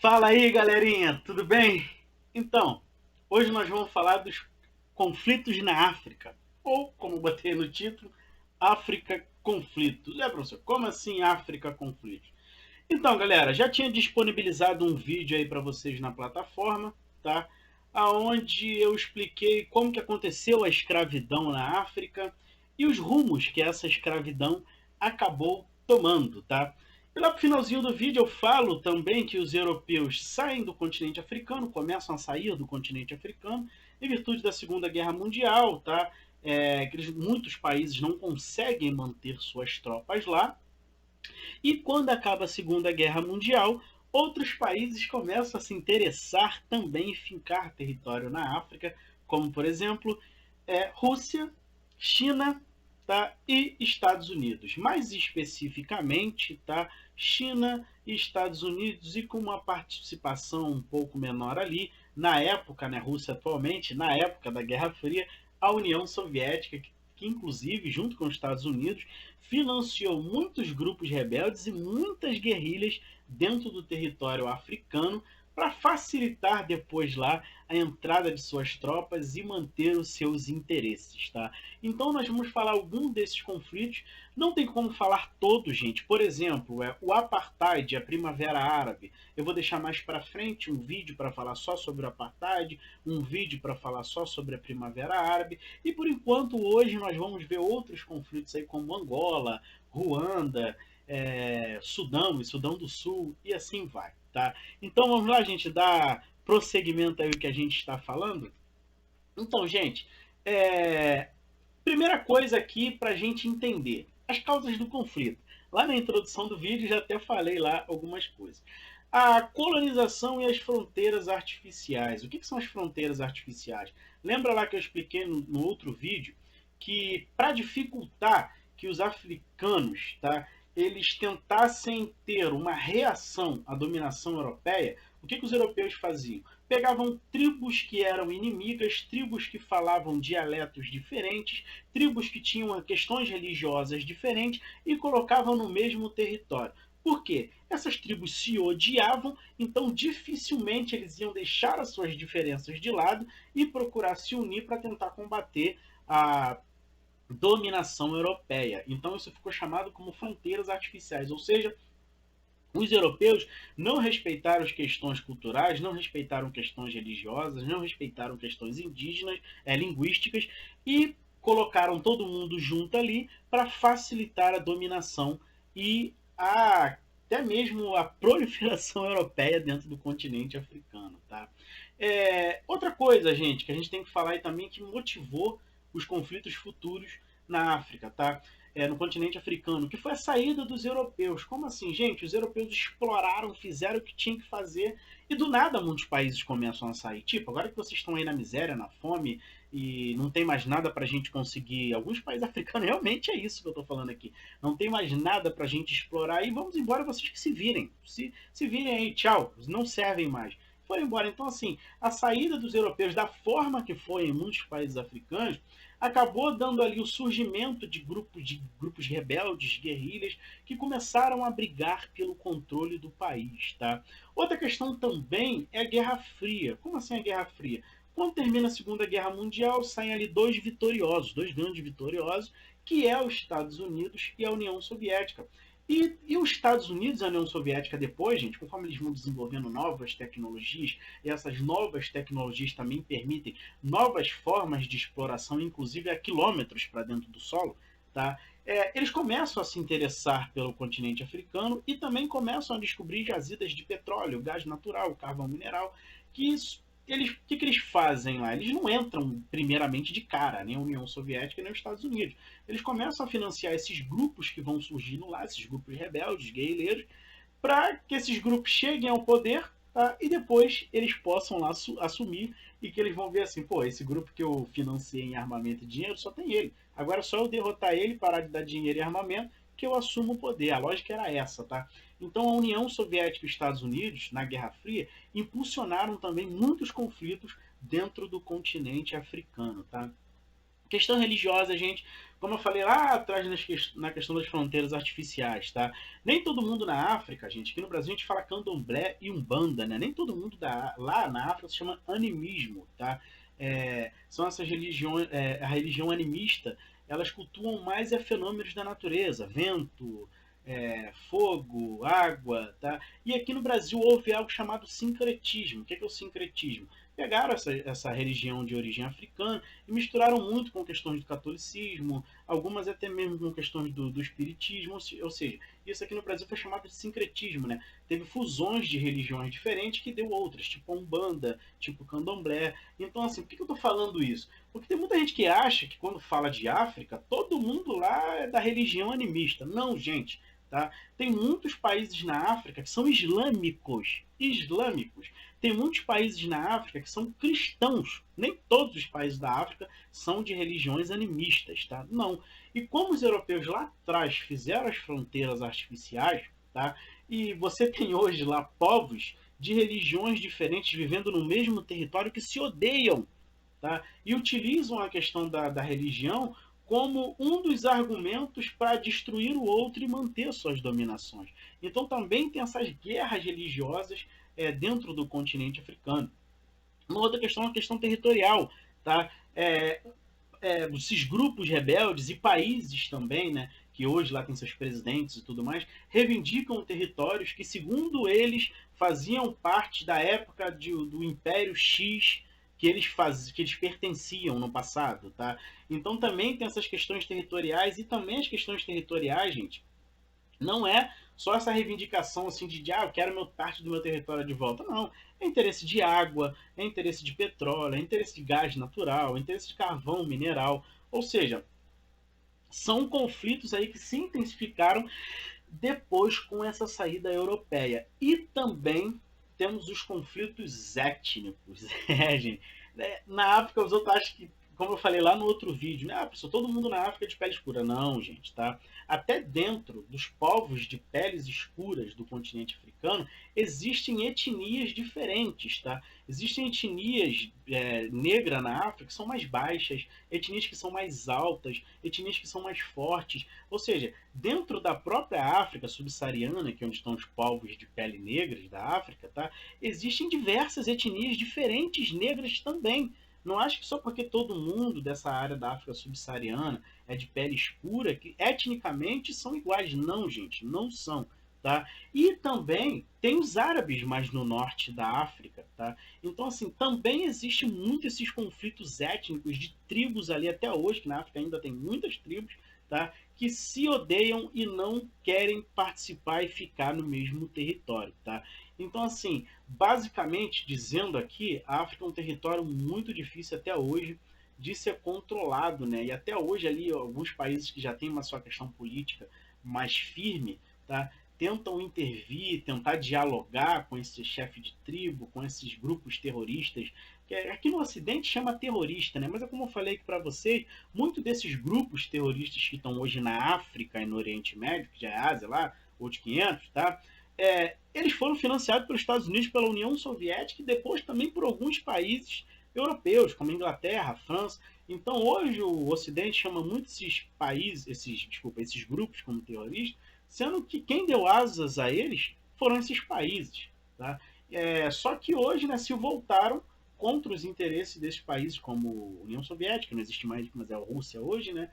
Fala aí, galerinha, tudo bem? Então, hoje nós vamos falar dos conflitos na África, ou, como botei no título, África Conflitos. É, professor, como assim África Conflitos? Então, galera, já tinha disponibilizado um vídeo aí para vocês na plataforma, tá? Aonde eu expliquei como que aconteceu a escravidão na África e os rumos que essa escravidão acabou tomando, tá? E lá pro finalzinho do vídeo eu falo também que os europeus saem do continente africano, começam a sair do continente africano em virtude da Segunda Guerra Mundial, tá? Muitos países não conseguem manter suas tropas lá, e quando acaba a Segunda Guerra Mundial, outros países começam a se interessar também em fincar território na África, como por exemplo Rússia, China, tá? E Estados Unidos. Mais especificamente, tá? China e Estados Unidos, e com uma participação um pouco menor ali, na época, né, Rússia atualmente, na época da Guerra Fria, a União Soviética, que inclusive, junto com os Estados Unidos, financiou muitos grupos rebeldes e muitas guerrilhas dentro do território africano para facilitar depois lá a entrada de suas tropas e manter os seus interesses, tá? Então nós vamos falar algum desses conflitos, não tem como falar todos, gente. Por exemplo, o apartheid, a Primavera Árabe. Eu vou deixar mais para frente um vídeo para falar só sobre o apartheid, um vídeo para falar só sobre a Primavera Árabe, e por enquanto hoje nós vamos ver outros conflitos aí como Angola, Ruanda, Sudão e Sudão do Sul e assim vai, tá? Então vamos lá, gente, dar prosseguimento aí ao que a gente está falando. Então, gente, primeira coisa aqui para a gente entender as causas do conflito. Lá na introdução do vídeo já até falei lá algumas coisas. A colonização e as fronteiras artificiais. O que são as fronteiras artificiais? Lembra lá que eu expliquei no outro vídeo que para dificultar que os africanos, tá, eles tentassem ter uma reação à dominação europeia, o que os europeus faziam? Pegavam tribos que eram inimigas, tribos que falavam dialetos diferentes, tribos que tinham questões religiosas diferentes e colocavam no mesmo território. Por quê? Essas tribos se odiavam, então dificilmente eles iam deixar as suas diferenças de lado e procurar se unir para tentar combater a dominação europeia. Então isso ficou chamado como fronteiras artificiais, ou seja, os europeus não respeitaram as questões culturais, não respeitaram questões religiosas, não respeitaram questões indígenas, linguísticas, e colocaram todo mundo junto ali para facilitar a dominação e até mesmo a proliferação europeia dentro do continente africano. Tá? Outra coisa, gente, que a gente tem que falar aí também que motivou os conflitos futuros na África, tá? No continente africano, que foi a saída dos europeus. Como assim, gente? Os europeus exploraram, fizeram o que tinham que fazer e do nada muitos países começam a sair. Tipo, agora que vocês estão aí na miséria, na fome e não tem mais nada pra gente conseguir. Alguns países africanos, realmente é isso que eu tô falando aqui. Não tem mais nada pra gente explorar e vamos embora, vocês que se virem. Se virem aí, tchau. Não servem mais. Foram embora. Então, assim, a saída dos europeus da forma que foi em muitos países africanos acabou dando ali o surgimento de grupos rebeldes, guerrilhas, que começaram a brigar pelo controle do país. Tá? Outra questão também é a Guerra Fria. Como assim a Guerra Fria? Quando termina a Segunda Guerra Mundial, saem ali dois grandes vitoriosos, que é os Estados Unidos e a União Soviética. E os Estados Unidos e a União Soviética depois, gente, conforme eles vão desenvolvendo novas tecnologias, e essas novas tecnologias também permitem novas formas de exploração, inclusive a quilômetros para dentro do solo, tá? Eles começam a se interessar pelo continente africano e também começam a descobrir jazidas de petróleo, gás natural, carvão mineral, que que eles fazem lá? Eles não entram primeiramente de cara, nem a União Soviética nem os Estados Unidos. Eles começam a financiar esses grupos que vão surgindo lá, esses grupos rebeldes, guerrilheiros, para que esses grupos cheguem ao poder, tá? E depois eles possam lá assumir e que eles vão ver assim, pô, esse grupo que eu financiei em armamento e dinheiro só tem ele. Agora é só eu derrotar ele, parar de dar dinheiro e armamento, que eu assumo o poder. A lógica era essa, tá? Então a União Soviética e os Estados Unidos, na Guerra Fria, impulsionaram também muitos conflitos dentro do continente africano, tá? Questão religiosa, gente, como eu falei lá atrás na questão das fronteiras artificiais, tá? Nem todo mundo na África, gente, aqui no Brasil a gente fala candomblé e umbanda, né? Nem todo mundo lá na África se chama animismo, tá? São essas religiões, a religião animista, elas cultuam mais fenômenos da natureza, vento, fogo, água, tá? E aqui no Brasil houve algo chamado sincretismo. O que é o sincretismo? Pegaram essa religião de origem africana e misturaram muito com questões do catolicismo, algumas até mesmo com questões do espiritismo, ou seja, isso aqui no Brasil foi chamado de sincretismo, né? Teve fusões de religiões diferentes que deu outras, tipo Umbanda, tipo Candomblé. Então, assim, por que eu estou falando isso? Porque tem muita gente que acha que quando fala de África, todo mundo lá é da religião animista. Não, gente. Tá? Tem muitos países na África que são islâmicos. Islâmicos. Tem muitos países na África que são cristãos. Nem todos os países da África são de religiões animistas, tá? Não. E como os europeus lá atrás fizeram as fronteiras artificiais, tá? E você tem hoje lá povos de religiões diferentes vivendo no mesmo território que se odeiam, tá? E utilizam a questão da religião como um dos argumentos para destruir o outro e manter suas dominações. Então também tem essas guerras religiosas dentro do continente africano. Uma outra questão é a questão territorial. Tá? Esses grupos rebeldes e países também, né, que hoje lá tem seus presidentes e tudo mais, reivindicam territórios que, segundo eles, faziam parte da época do Império X, que eles pertenciam no passado, tá? Então também tem essas questões territoriais, e também as questões territoriais, gente, não é só essa reivindicação assim eu quero meu parte do meu território de volta. Não. É interesse de água, é interesse de petróleo, é interesse de gás natural, é interesse de carvão mineral. Ou seja, são conflitos aí que se intensificaram depois com essa saída europeia. E também temos os conflitos étnicos. Gente. Na África, os outros acham que, como eu falei lá no outro vídeo, né? Pessoal, todo mundo na África é de pele escura. Não, gente, tá? Até dentro dos povos de peles escuras do continente africano, existem etnias diferentes, tá? Existem etnias negras na África que são mais baixas, etnias que são mais altas, etnias que são mais fortes. Ou seja, dentro da própria África subsaariana, que é onde estão os povos de pele negras da África, tá? Existem diversas etnias diferentes negras também. Não acho que só porque todo mundo dessa área da África subsaariana é de pele escura, que etnicamente são iguais. Não, gente, não são. Tá? E também tem os árabes mais no norte da África. Tá? Então, assim, também existe muito esses conflitos étnicos de tribos ali até hoje, que na África ainda tem muitas tribos, tá? Que se odeiam e não querem participar e ficar no mesmo território. Tá? Então, assim, basicamente dizendo aqui, a África é um território muito difícil até hoje de ser controlado, né? E até hoje ali alguns países que já têm uma sua questão política mais firme, tá? Tentam intervir, tentar dialogar com esse chefe de tribo, com esses grupos terroristas, que aqui no Ocidente chama terrorista, né? Mas é como eu falei aqui para vocês, muitos desses grupos terroristas que estão hoje na África e no Oriente Médio, que já é Ásia lá, outros 500, tá? Eles foram financiados pelos Estados Unidos, pela União Soviética e depois também por alguns países europeus, como a Inglaterra, a França. Então hoje o Ocidente chama muito esses países, esses grupos como terroristas, sendo que quem deu asas a eles foram esses países. Tá? Só que hoje, né, se voltaram contra os interesses desses países, como a União Soviética, não existe mais, mas é a Rússia hoje, né?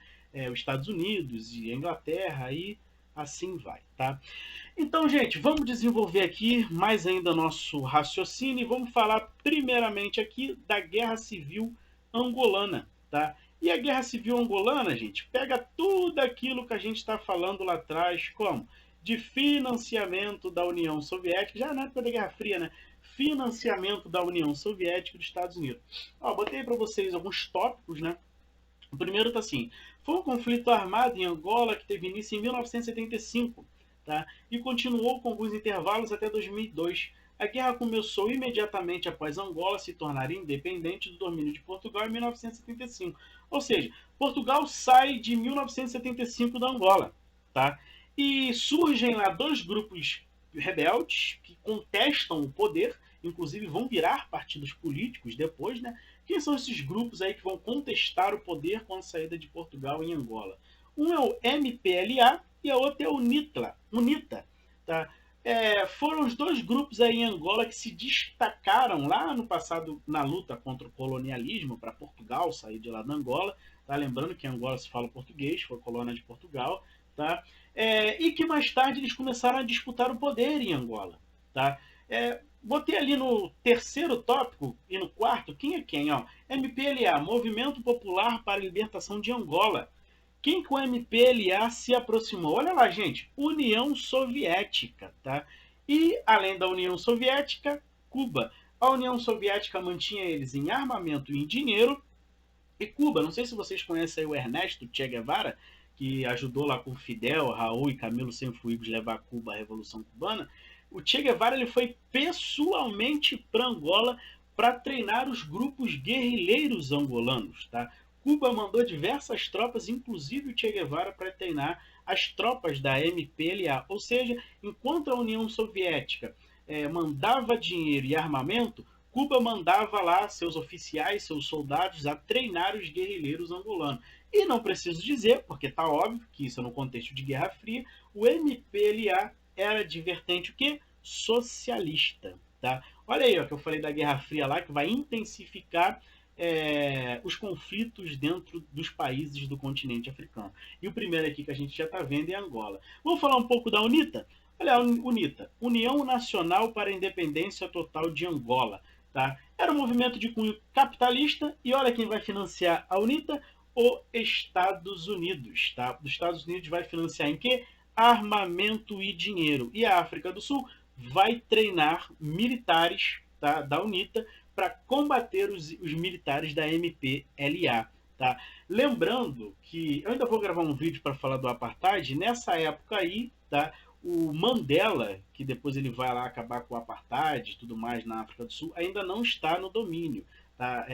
Os Estados Unidos e a Inglaterra, e assim vai, tá? Então, gente, vamos desenvolver aqui mais ainda nosso raciocínio e vamos falar primeiramente aqui da Guerra Civil Angolana, tá? E a Guerra Civil Angolana, gente, pega tudo aquilo que a gente está falando lá atrás, como de financiamento da União Soviética, já na época da Guerra Fria, né? Financiamento da União Soviética e dos Estados Unidos. Ó, botei para vocês alguns tópicos, né? O primeiro tá assim: foi um conflito armado em Angola que teve início em 1975, tá? E continuou com alguns intervalos até 2002. A guerra começou imediatamente após Angola se tornar independente do domínio de Portugal em 1975. Ou seja, Portugal sai de 1975 da Angola, tá? E surgem lá dois grupos rebeldes que contestam o poder inclusive vão virar partidos políticos depois, né? Quem são esses grupos aí que vão contestar o poder com a saída de Portugal em Angola? Um é o MPLA e a outra é o UNITA, tá? Foram os dois grupos aí em Angola que se destacaram lá no passado na luta contra o colonialismo para Portugal sair de lá da Angola, tá? Lembrando que em Angola se fala português, foi colônia de Portugal, tá? E que mais tarde eles começaram a disputar o poder em Angola, tá? Botei ali no terceiro tópico e no quarto, quem é quem? Ó? MPLA, Movimento Popular para a Libertação de Angola. Quem que o MPLA se aproximou? Olha lá, gente, União Soviética, tá? E, além da União Soviética, Cuba. A União Soviética mantinha eles em armamento e em dinheiro, e Cuba, não sei se vocês conhecem aí o Ernesto Che Guevara, que ajudou lá com Fidel, Raul e Camilo Cienfuegos levar Cuba à Revolução Cubana. O Che Guevara ele foi pessoalmente para Angola para treinar os grupos guerrilheiros angolanos, tá? Cuba mandou diversas tropas, inclusive o Che Guevara, para treinar as tropas da MPLA. Ou seja, enquanto a União Soviética mandava dinheiro e armamento, Cuba mandava lá seus oficiais, seus soldados a treinar os guerrilheiros angolanos. E não preciso dizer, porque está óbvio que isso é no contexto de Guerra Fria, o MPLA era de vertente o quê? Socialista. Tá? Olha aí, ó, que eu falei da Guerra Fria lá, que vai intensificar os conflitos dentro dos países do continente africano. E o primeiro aqui que a gente já está vendo é Angola. Vamos falar um pouco da UNITA? Olha, a UNITA, União Nacional para a Independência Total de Angola. Tá? Era um movimento de cunho capitalista e olha quem vai financiar a UNITA, os Estados Unidos. Tá? Os Estados Unidos vai financiar em quê? Armamento e dinheiro. E a África do Sul vai treinar militares, tá, da UNITA para combater os militares da MPLA. Tá? Lembrando que eu ainda vou gravar um vídeo para falar do apartheid. Nessa época aí, tá, o Mandela, que depois ele vai lá acabar com o apartheid e tudo mais na África do Sul, ainda não está no domínio. Tá?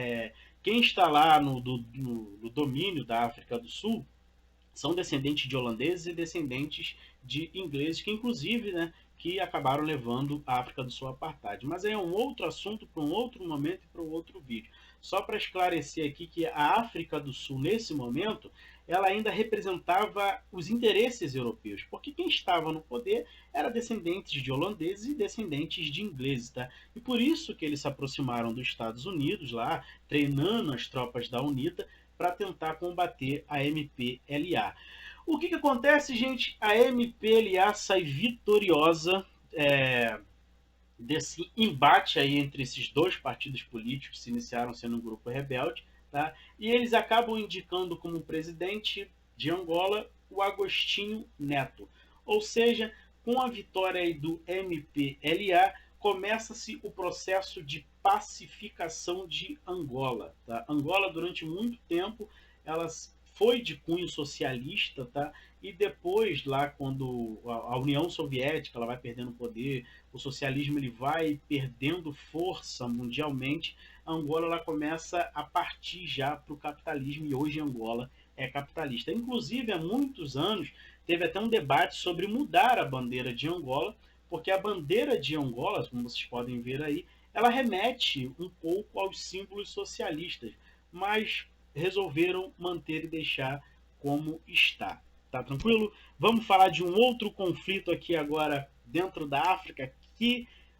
Quem está lá no domínio da África do Sul são descendentes de holandeses e descendentes de ingleses, que inclusive, né, que acabaram levando a África do Sul ao apartheid. Mas aí é um outro assunto para um outro momento e para um outro vídeo. Só para esclarecer aqui que a África do Sul, nesse momento, ela ainda representava os interesses europeus, porque quem estava no poder era descendentes de holandeses e descendentes de ingleses, tá? E por isso que eles se aproximaram dos Estados Unidos lá, treinando as tropas da UNITA para tentar combater a MPLA. O que acontece, gente? A MPLA sai vitoriosa desse embate aí entre esses dois partidos políticos que se iniciaram sendo um grupo rebelde, tá? E eles acabam indicando como presidente de Angola o Agostinho Neto. Ou seja, com a vitória aí do MPLA, começa-se o processo de pacificação de Angola. Tá? Angola, durante muito tempo, ela foi de cunho socialista, tá? E depois, lá quando a União Soviética ela vai perdendo poder, o socialismo ele vai perdendo força mundialmente, a Angola ela começa a partir já para o capitalismo, e hoje Angola é capitalista. Inclusive, há muitos anos, teve até um debate sobre mudar a bandeira de Angola, porque a bandeira de Angola, como vocês podem ver aí, ela remete um pouco aos símbolos socialistas, mas resolveram manter e deixar como está. Tá tranquilo? Vamos falar de um outro conflito aqui agora dentro da África,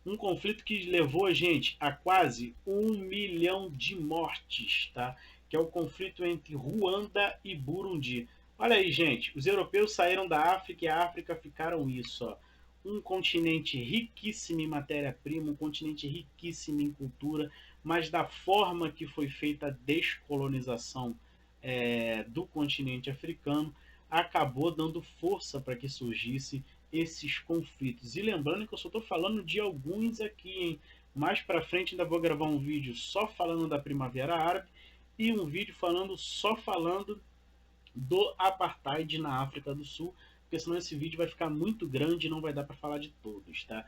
um conflito que levou a gente a quase 1 milhão de mortes, tá? Que é o conflito entre Ruanda e Burundi. Olha aí, gente, os europeus saíram da África e a África ficaram isso, ó. Um continente riquíssimo em matéria-prima, um continente riquíssimo em cultura, mas da forma que foi feita a descolonização do continente africano, acabou dando força para que surgisse esses conflitos. E lembrando que eu só estou falando de alguns aqui, hein? Mais para frente ainda vou gravar um vídeo só falando da Primavera Árabe e um vídeo só falando do apartheid na África do Sul, porque senão esse vídeo vai ficar muito grande e não vai dar para falar de todos, tá?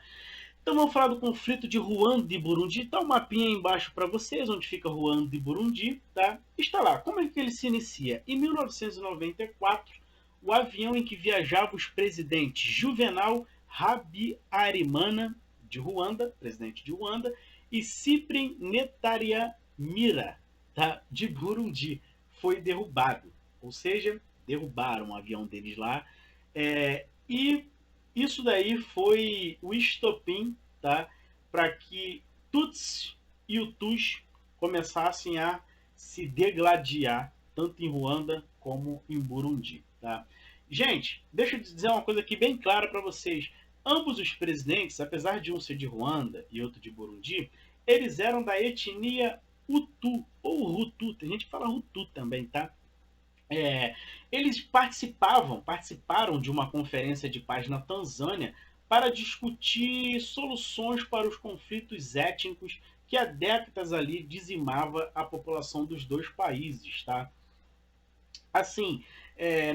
Então vamos falar do conflito de Ruanda e Burundi. Tá um mapinha aí embaixo para vocês, onde fica Ruanda e Burundi, tá? Está lá. Como é que ele se inicia? Em 1994, o avião em que viajavam os presidentes Juvenal Habyarimana de Ruanda, presidente de Ruanda, e Cyprien Ntaryamira, tá, de Burundi, foi derrubado. Ou seja, derrubaram o avião deles lá. E isso daí foi o estopim, tá, para que Tutsi e Hutus começassem a se degladiar, tanto em Ruanda como em Burundi. Tá? Gente, deixa eu dizer uma coisa aqui bem clara para vocês. Ambos os presidentes, apesar de um ser de Ruanda e outro de Burundi, eles eram da etnia Hutu, ou Hutu, tem gente que fala Hutu também, tá? Eles participaram de uma conferência de paz na Tanzânia para discutir soluções para os conflitos étnicos que há décadas ali dizimava a população dos dois países, tá? Assim,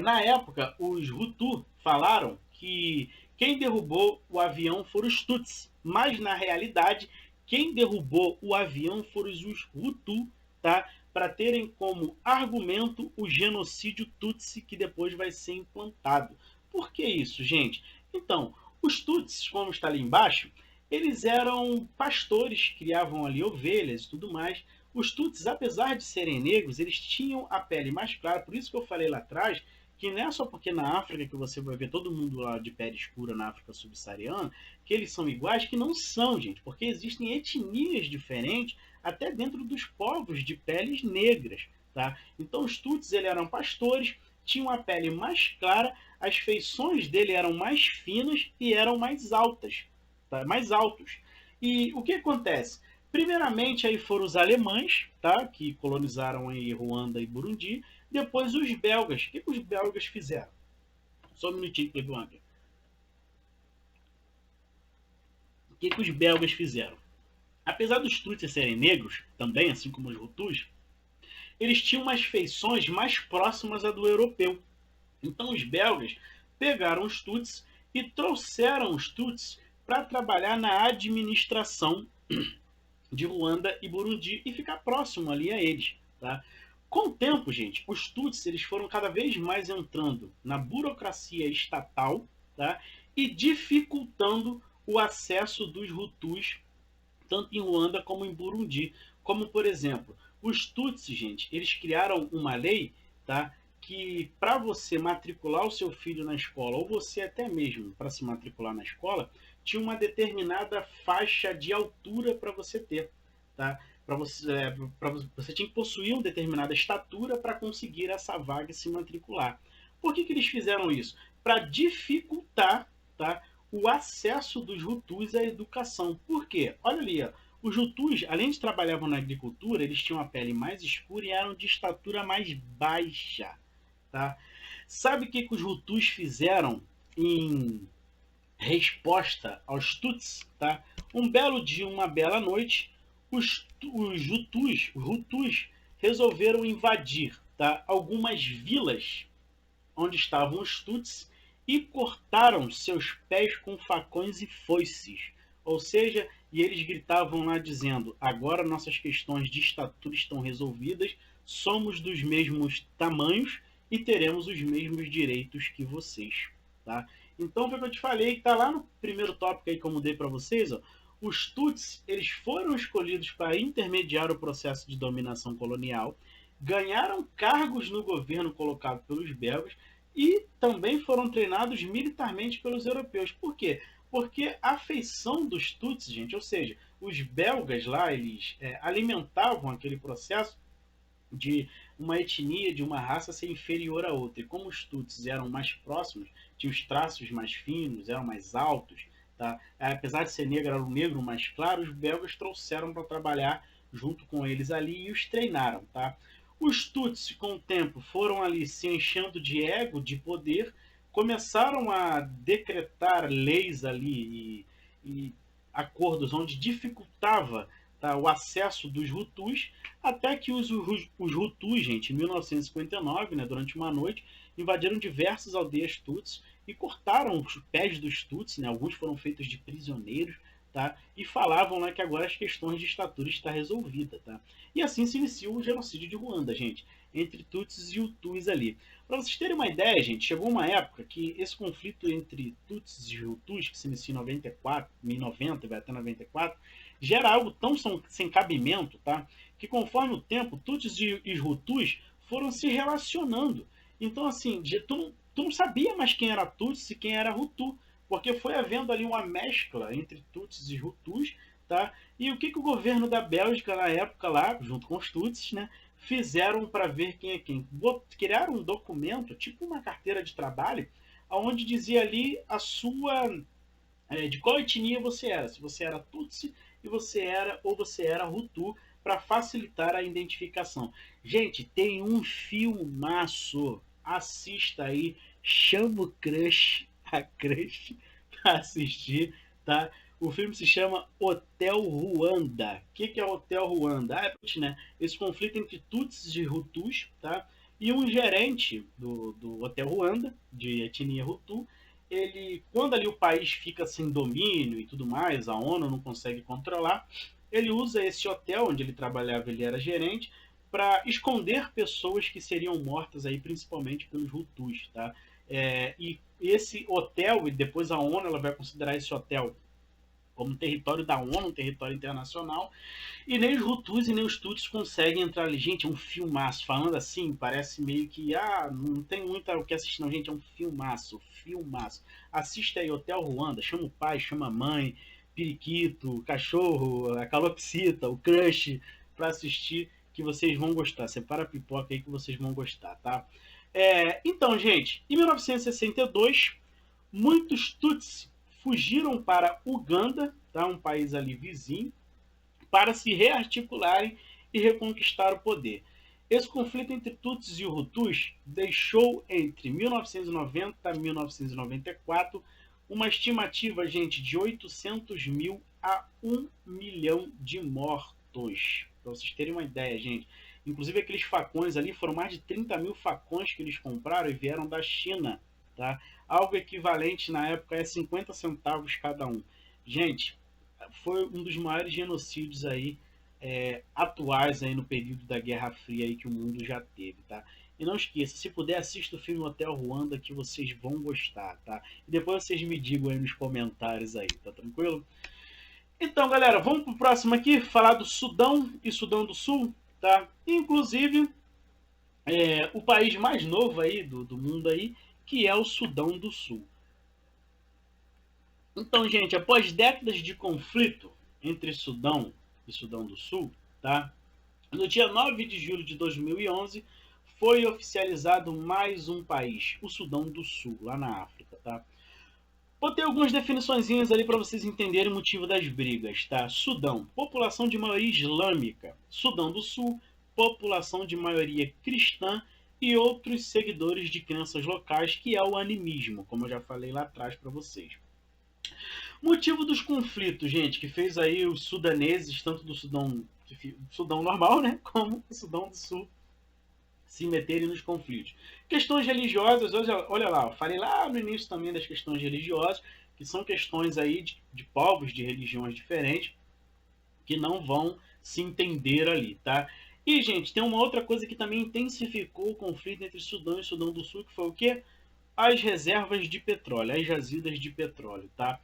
na época, os Hutu falaram que quem derrubou o avião foram os Tutsi, mas na realidade, quem derrubou o avião foram os Hutu, tá? Para terem como argumento o genocídio Tutsi que depois vai ser implantado. Por que isso, gente? Então, os Tutsis, como está ali embaixo, eles eram pastores, criavam ali ovelhas e tudo mais. Os Tutsis, apesar de serem negros, eles tinham a pele mais clara, por isso que eu falei lá atrás, que não é só porque na África que você vai ver todo mundo lá de pele escura na África subsaariana, que eles são iguais, que não são, gente, porque existem etnias diferentes até dentro dos povos de peles negras, tá? Então os Tutsis eles eram pastores, tinham a pele mais clara, as feições dele eram mais finas e eram mais altas, tá? Mais altos. E o que acontece? Primeiramente aí foram os alemães, tá? Que colonizaram aí Ruanda e Burundi. Depois os belgas. O que os belgas fizeram? Só um minutinho, Clebuanga. O que os belgas fizeram? Apesar dos Tutsis serem negros, também, assim como os Hutus, eles tinham umas feições mais próximas à do europeu. Então os belgas pegaram os Tutsis e trouxeram os Tutsis para trabalhar na administração de Ruanda e Burundi e ficar próximo ali a eles. Tá? Com o tempo, gente, os Tutsis eles foram cada vez mais entrando na burocracia estatal, tá? E dificultando o acesso dos Hutus tanto em Ruanda como em Burundi. Como, por exemplo, os Tutsis, gente, eles criaram uma lei, tá, que para você matricular o seu filho na escola, ou você até mesmo para se matricular na escola, tinha uma determinada faixa de altura para você ter. Tá? Você tinha que possuir uma determinada estatura para conseguir essa vaga e se matricular. Por que eles fizeram isso? Para dificultar, tá, o acesso dos Hutus à educação. Por quê? Olha ali, ó, os Hutus, além de trabalhavam na agricultura, eles tinham a pele mais escura e eram de estatura mais baixa. Tá? Sabe o que os Hutus fizeram em resposta aos Tutsis? Tá? Um belo dia, uma bela noite, os Hutus resolveram invadir, tá, algumas vilas onde estavam os Tutsis e cortaram seus pés com facões e foices. Ou seja, e eles gritavam lá dizendo: agora nossas questões de estatura estão resolvidas, somos dos mesmos tamanhos e teremos os mesmos direitos que vocês. Tá? Então foi o que eu te falei, que está lá no primeiro tópico aí que eu mudei para vocês. Ó, os Tutsis eles foram escolhidos para intermediar o processo de dominação colonial, ganharam cargos no governo colocado pelos belgas, e também foram treinados militarmente pelos europeus. Por quê? Porque a feição dos Tutsis, gente, ou seja, os belgas lá, eles alimentavam aquele processo de uma etnia, de uma raça ser inferior a outra. E como os Tutsis eram mais próximos, tinham os traços mais finos, eram mais altos, tá? Apesar de ser negro, era o negro mais claro, os belgas trouxeram para trabalhar junto com eles ali e os treinaram. Tá? Os Tutsis, com o tempo, foram ali se enchendo de ego, de poder, começaram a decretar leis ali e acordos onde dificultava, tá, o acesso dos Hutus, até que os Hutus, gente, em 1959, né, durante uma noite, invadiram diversas aldeias Tutsis e cortaram os pés dos Tutsis, né, alguns foram feitos de prisioneiros tá? E falavam lá que agora as questões de estatura está resolvida, tá? E assim se iniciou o genocídio de Ruanda, gente, entre Tutsis e Hutus ali. Para vocês terem uma ideia, gente, chegou uma época que esse conflito entre Tutsis e Hutus, que se inicia em 94, 1090 e vai até 94, gera algo tão sem cabimento, tá? Que conforme o tempo, Tutsis e Hutus foram se relacionando. Então, assim, tu não sabia mais quem era Tutsi e quem era Hutu, porque foi havendo ali uma mescla entre Tutsis e Hutus, tá? E o que o governo da Bélgica na época lá, junto com os Tutsis, né, fizeram para ver quem é quem? Criaram um documento, tipo uma carteira de trabalho, onde dizia ali a sua de qual etnia você era, se você era Tutsi e você era Hutu, para facilitar a identificação. Gente, tem um filmaço, assista aí, chama o crush, a crush para assistir, tá? O filme se chama Hotel Ruanda. O que é Hotel Ruanda? Né? Esse conflito entre Tutsis e Hutus, tá? E um gerente do Hotel Ruanda, de etnia Hutu, ele, quando ali o país fica sem domínio e tudo mais, a ONU não consegue controlar, ele usa esse hotel onde ele trabalhava, ele era gerente, para esconder pessoas que seriam mortas aí, principalmente pelos Hutus, tá? E esse hotel, e depois a ONU ela vai considerar esse hotel como território da ONU, um território internacional, e nem os Hutus e nem os Tutsis conseguem entrar ali. Gente, é um filmaço. Falando assim, parece meio que, não tem muito o que assistir não, gente, é um filmaço, filmaço. Assista aí Hotel Ruanda, chama o pai, chama a mãe, periquito, cachorro, a calopsita, o crush, para assistir, que vocês vão gostar. Separa a pipoca aí que vocês vão gostar, tá? Então, gente, em 1962, muitos Tutsi fugiram para Uganda, tá? Um país ali vizinho, para se rearticularem e reconquistar o poder. Esse conflito entre Tutsis e Hutus deixou entre 1990 e 1994 uma estimativa, gente, de 800 mil a 1 milhão de mortos. Para vocês terem uma ideia, gente. Inclusive aqueles facões ali, foram mais de 30 mil facões que eles compraram e vieram da China, tá? Algo equivalente na época é 50 centavos cada um. Gente, foi um dos maiores genocídios aí atuais aí no período da Guerra Fria aí que o mundo já teve, tá? E não esqueça, se puder, assista o filme Hotel Ruanda que vocês vão gostar, tá? E depois vocês me digam aí nos comentários aí, tá tranquilo? Então, galera, vamos pro próximo aqui, falar do Sudão e Sudão do Sul, tá? Inclusive, o país mais novo aí do mundo aí, que é o Sudão do Sul. Então, gente, após décadas de conflito entre Sudão e Sudão do Sul, tá? No dia 9 de julho de 2011, foi oficializado mais um país, o Sudão do Sul, lá na África, tá? Botei algumas definições ali para vocês entenderem o motivo das brigas, tá? Sudão, população de maioria islâmica. Sudão do Sul, população de maioria cristã e outros seguidores de crenças locais, que é o animismo, como eu já falei lá atrás para vocês. Motivo dos conflitos, gente, que fez aí os sudaneses, tanto do Sudão normal, né, como o Sudão do Sul, se meterem nos conflitos. Questões religiosas, olha lá, eu falei lá no início também das questões religiosas, que são questões aí de povos, de religiões diferentes, que não vão se entender ali, tá? E, gente, tem uma outra coisa que também intensificou o conflito entre Sudão e Sudão do Sul, que foi o quê? As reservas de petróleo, as jazidas de petróleo, tá?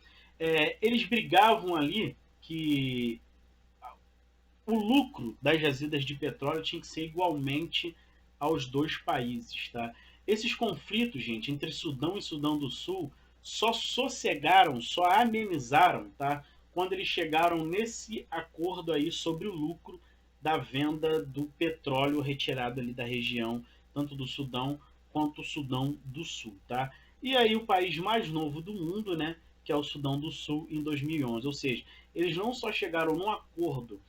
Eles brigavam ali que o lucro das jazidas de petróleo tinha que ser igualmente aos dois países, tá? Esses conflitos, gente, entre Sudão e Sudão do Sul só sossegaram, só amenizaram, tá? Quando eles chegaram nesse acordo aí sobre o lucro da venda do petróleo retirado ali da região, tanto do Sudão quanto o Sudão do Sul, tá? E aí o país mais novo do mundo, né, que é o Sudão do Sul, em 2011. Ou seja, eles não só chegaram num acordo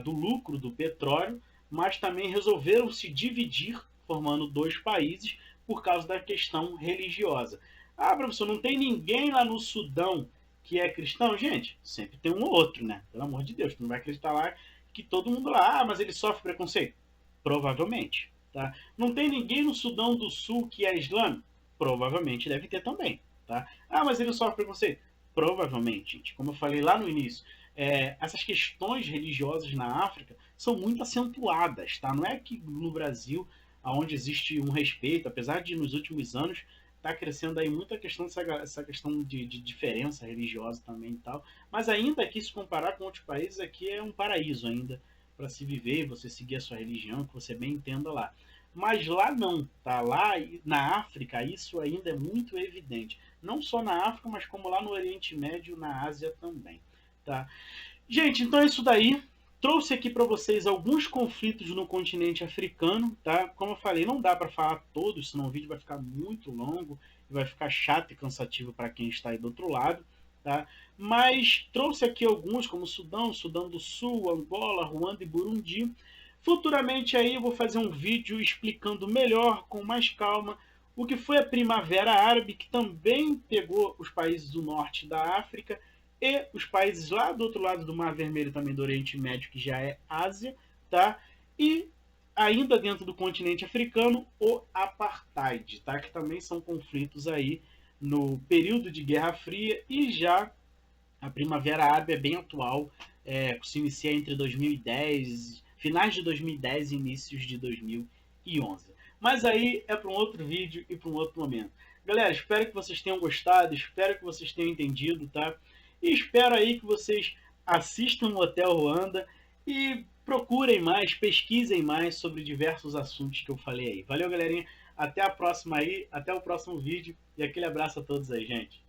do lucro do petróleo, mas também resolveram se dividir, formando dois países, por causa da questão religiosa. Professor, não tem ninguém lá no Sudão que é cristão? Gente, sempre tem um ou outro, né? Pelo amor de Deus, tu não vai acreditar lá que todo mundo lá, mas ele sofre preconceito? Provavelmente, tá? Não tem ninguém no Sudão do Sul que é islâmico? Provavelmente deve ter também, tá? Mas ele sofre preconceito? Provavelmente, gente. Como eu falei lá no início, essas questões religiosas na África são muito acentuadas, tá? Não é que no Brasil, onde existe um respeito, apesar de nos últimos anos tá crescendo aí muita questão essa questão de diferença religiosa também e tal, mas ainda aqui se comparar com outros países aqui é um paraíso ainda para se viver, você seguir a sua religião, que você bem entenda lá. Mas lá não, tá? Lá na África isso ainda é muito evidente. Não só na África, mas como lá no Oriente Médio e na Ásia também, tá? Gente, então é isso daí. Trouxe aqui para vocês alguns conflitos no continente africano, tá? Como eu falei, não dá para falar todos, senão o vídeo vai ficar muito longo e vai ficar chato e cansativo para quem está aí do outro lado, tá? Mas trouxe aqui alguns, como Sudão, Sudão do Sul, Angola, Ruanda e Burundi. Futuramente aí eu vou fazer um vídeo explicando melhor, com mais calma, o que foi a Primavera Árabe, que também pegou os países do norte da África e os países lá do outro lado do Mar Vermelho, também do Oriente Médio, que já é Ásia, tá? E ainda dentro do continente africano, o Apartheid, tá? Que também são conflitos aí no período de Guerra Fria, e já a Primavera Árabe é bem atual, se inicia entre 2010, finais de 2010 e inícios de 2011. Mas aí é para um outro vídeo e para um outro momento. Galera, espero que vocês tenham gostado, espero que vocês tenham entendido, tá? E espero aí que vocês assistam o Hotel Ruanda e procurem mais, pesquisem mais sobre diversos assuntos que eu falei aí. Valeu, galerinha. Até a próxima aí, até o próximo vídeo e aquele abraço a todos aí, gente.